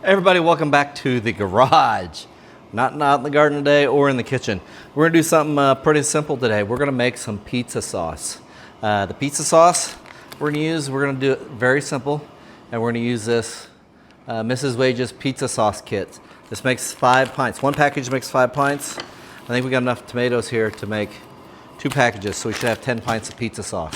Everybody, welcome back to the garage. Not in the garden today or in the kitchen. We're gonna do something pretty simple today. We're gonna make some pizza sauce. The pizza sauce we're gonna do it very simple, and we're gonna use this Mrs. Wage's pizza sauce kit. This makes 5 pints. One package makes 5 pints. I think we got enough tomatoes here to make 2 packages, so we should have 10 pints of pizza sauce.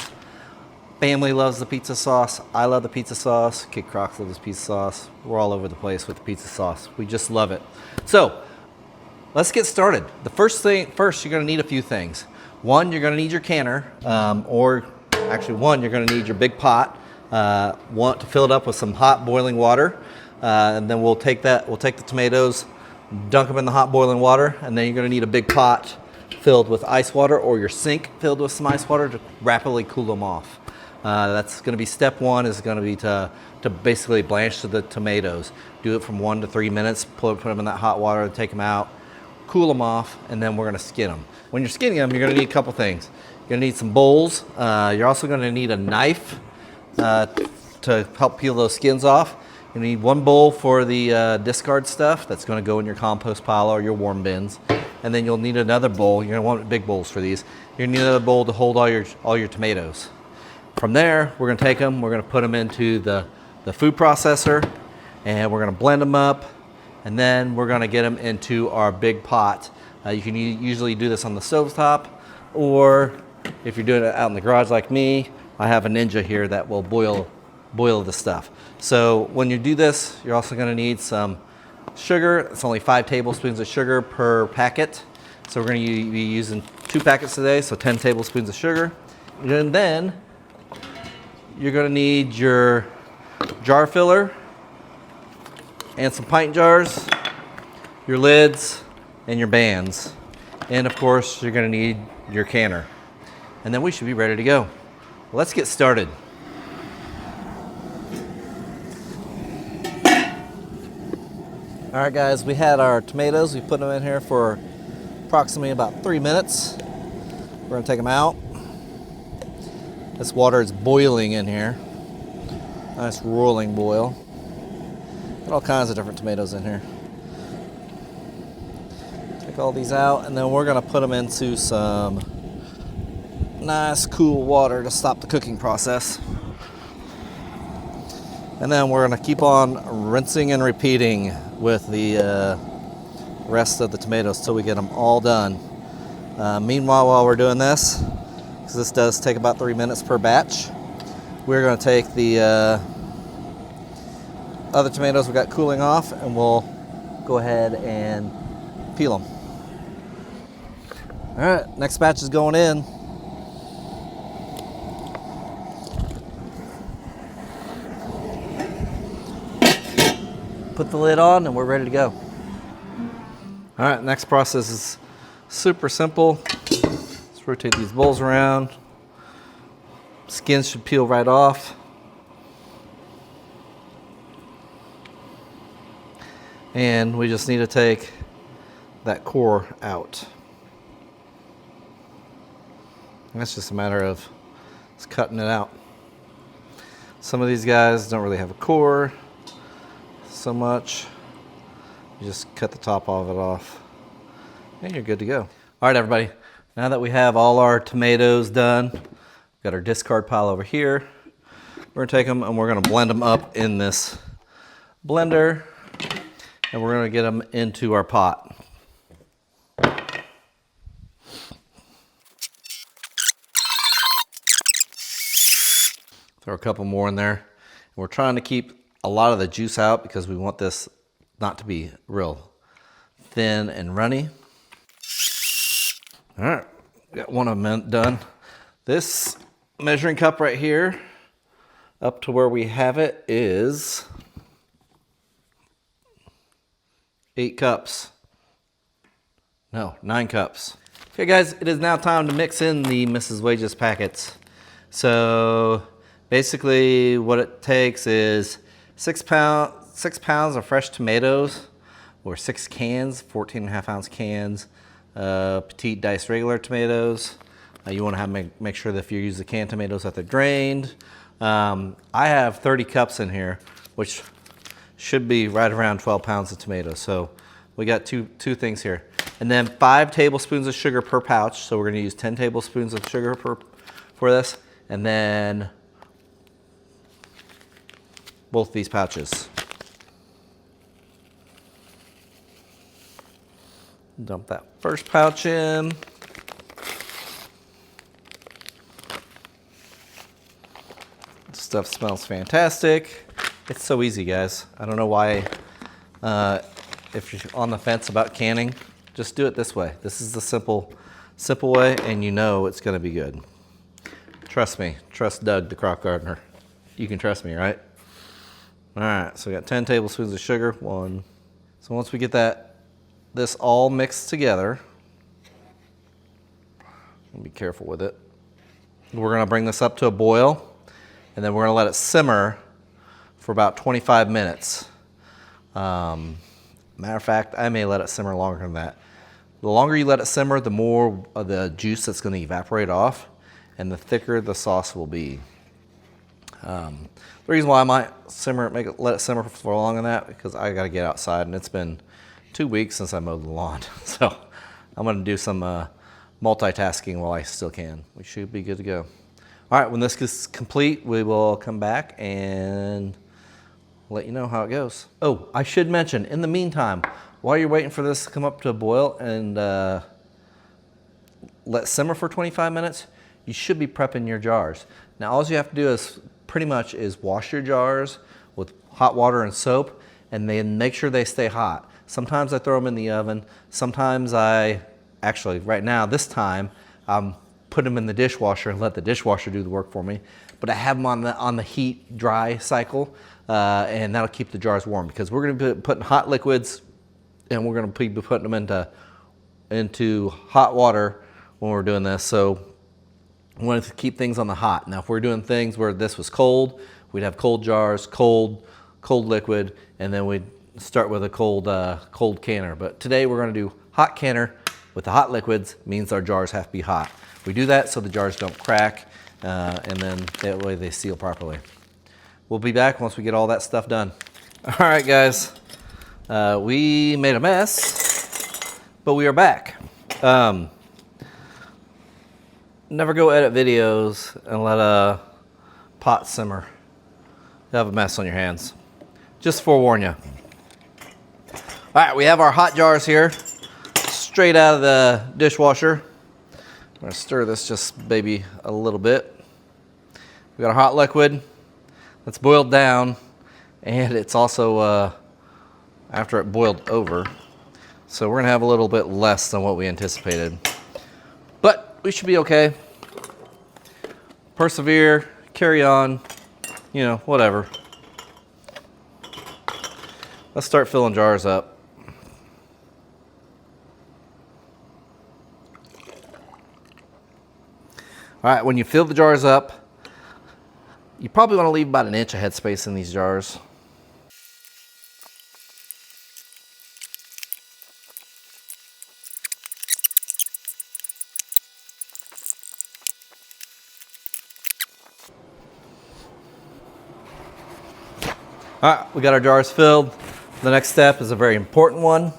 Family loves the pizza sauce. I love the pizza sauce. Kid Crocs loves pizza sauce. We're all over the place with the pizza sauce. We just love it. So let's get started. First, you're gonna need a few things. One, you're gonna need your canner, you're gonna need your big pot. Want to fill it up with some hot boiling water, and then we'll take the tomatoes, dunk them in the hot boiling water, and then you're gonna need a big pot filled with ice water, or your sink filled with some ice water to rapidly cool them off. That's going to be step one, is going to be to basically blanch the tomatoes. Do it from 1 to 3 minutes, put them in that hot water, take them out, cool them off, and then we're going to skin them. When you're skinning them, you're going to need a couple things. You're going to need some bowls. You're also going to need a knife to help peel those skins off. You need one bowl for the discard stuff that's going to go in your compost pile or your warm bins. And then you'll need another bowl. You're going to want big bowls for these. You're going to need another bowl to hold all your tomatoes. From there, we're going to take them, we're going to put them into the food processor, and we're going to blend them up, and then we're going to get them into our big pot. You can usually do this on the stovetop, or if you're doing it out in the garage like me, I have a Ninja here that will boil the stuff. So when you do this, you're also going to need some sugar. It's only 5 tablespoons of sugar per packet. So we're going to be using 2 packets today, so 10 tablespoons of sugar. And then you're going to need your jar filler and some pint jars, your lids, and your bands. And of course, you're going to need your canner. And then we should be ready to go. Let's get started. All right, guys, we had our tomatoes. We put them in here for approximately about 3 minutes. We're going to take them out. This water is boiling in here. Nice rolling boil. Got all kinds of different tomatoes in here. Take all these out, and then we're going to put them into some nice cool water to stop the cooking process. And then we're going to keep on rinsing and repeating with the rest of the tomatoes till we get them all done. Meanwhile, while we're doing this, because this does take about 3 minutes per batch, we're going to take the other tomatoes we got cooling off, and we'll go ahead and peel them. All right, next batch is going in. Put the lid on and we're ready to go. All right, next process is super simple. Let's rotate these bowls around. Skins should peel right off. And we just need to take that core out. And that's just a matter of just cutting it out. Some of these guys don't really have a core so much. You just cut the top of it off and you're good to go. All right, everybody, now that we have all our tomatoes done, we've got our discard pile over here. We're gonna take them and we're gonna blend them up in this blender, and we're gonna get them into our pot. Throw a couple more in there. And we're trying to keep a lot of the juice out because we want this not to be real thin and runny. All right, got one of them done. This measuring cup right here, up to where we have it, is 8 cups. No, 9 cups. Okay, guys, it is now time to mix in the Mrs. Wage's packets. So basically what it takes is 6 pounds of fresh tomatoes, or 6 cans, 14.5-ounce cans, petite diced regular tomatoes. You want to make sure that if you use the canned tomatoes that they're drained. I have 30 cups in here, which should be right around 12 pounds of tomatoes. So we got two things here. And then 5 tablespoons of sugar per pouch. So we're gonna use 10 tablespoons of sugar for this. And then both these pouches. Dump that first pouch in. This stuff smells fantastic. It's so easy, guys. I don't know why, if you're on the fence about canning, just do it this way. This is the simple way, and you know it's gonna be good. Trust me, trust Doug, the crock gardener. You can trust me, right? All right, so we got 10 tablespoons of sugar, 1. So once we get this all mixed together, be careful with it. We're gonna bring this up to a boil, and then we're gonna let it simmer for about 25 minutes. Matter of fact, I may let it simmer longer than that. The longer you let it simmer, the more of the juice that's gonna evaporate off, and the thicker the sauce will be. The reason why I might let it simmer for longer than that, because I gotta get outside, and it's been 2 weeks since I mowed the lawn. So I'm gonna do some multitasking while I still can. We should be good to go. All right, when this is complete, we will come back and let you know how it goes. Oh, I should mention, in the meantime, while you're waiting for this to come up to a boil and let simmer for 25 minutes, you should be prepping your jars. Now, all you have to do is pretty much wash your jars with hot water and soap, and then make sure they stay hot. Sometimes I throw them in the oven. Sometimes right now, this time, put them in the dishwasher and let the dishwasher do the work for me. But I have them on the heat dry cycle, and that'll keep the jars warm, because we're gonna be putting hot liquids, and we're gonna be putting them into hot water when we're doing this. So we want to keep things on the hot. Now, if we're doing things where this was cold, we'd have cold jars, cold liquid, and then we'd start with a cold canner. But today we're going to do hot canner with the hot liquids. Means our jars have to be hot. We do that so the jars don't crack, and then that way they seal properly. We'll be back once we get all that stuff done. All right, guys, we made a mess, but we are back. Never go edit videos and let a pot simmer. You'll have a mess on your hands. Just forewarn you. All right, we have our hot jars here, straight out of the dishwasher. I'm gonna stir this just maybe a little bit. We got our hot liquid that's boiled down, and it's also after it boiled over. So we're gonna have a little bit less than what we anticipated. But we should be okay. Persevere, carry on, whatever. Let's start filling jars up. All right, when you fill the jars up, you probably want to leave about 1 inch of headspace in these jars. All right, we got our jars filled. The next step is a very important one.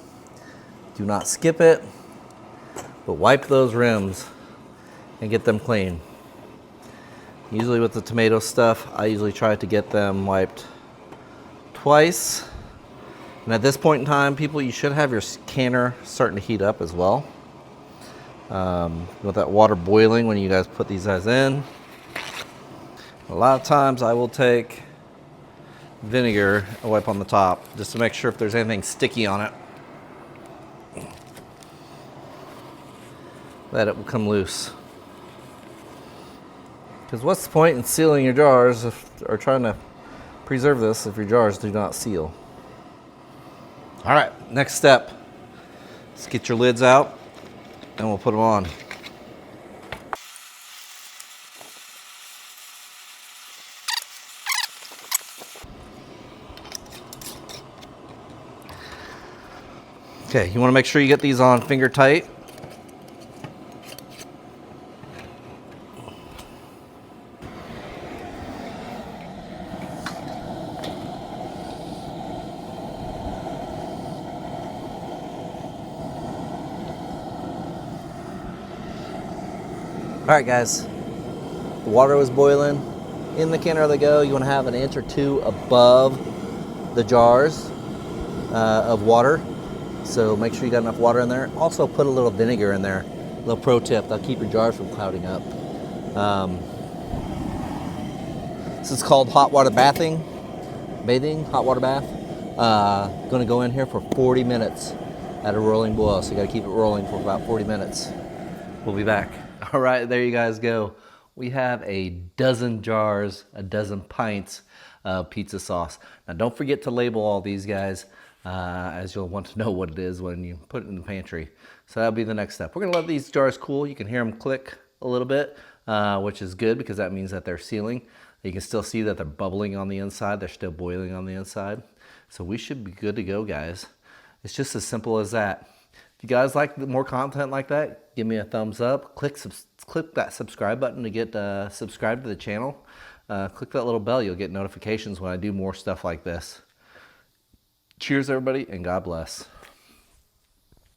Do not skip it, but wipe those rims and get them clean. Usually with the tomato stuff, I usually try to get them wiped twice. And at this point in time, people, you should have your canner starting to heat up as well. With that water boiling when you guys put these guys in. A lot of times I will take vinegar and wipe on the top just to make sure if there's anything sticky on it that it will come loose. Because what's the point in sealing your jars or trying to preserve this if your jars do not seal? All right, next step. Let's get your lids out and we'll put them on. Okay, you want to make sure you get these on finger tight. right, guys, the water was boiling. In the canner they go. You want to have an inch or two above the jars of water. So make sure you got enough water in there. Also put a little vinegar in there. A little pro tip, that'll keep your jars from clouding up. This is called hot water bathing, hot water bath. Gonna go in here for 40 minutes at a rolling boil. So you gotta keep it rolling for about 40 minutes. We'll be back. All right, there you guys go. We have a dozen jars, a dozen pints of pizza sauce. Now don't forget to label all these guys, as you'll want to know what it is when you put it in the pantry. So that'll be the next step. We're gonna let these jars cool. You can hear them click a little bit, which is good because that means that they're sealing. You can still see that they're bubbling on the inside. They're still boiling on the inside. So we should be good to go, guys. It's just as simple as that. If you guys like more content like that, give me a thumbs up. Click that subscribe button to get subscribed to the channel. Click that little bell. You'll get notifications when I do more stuff like this. Cheers, everybody, and God bless.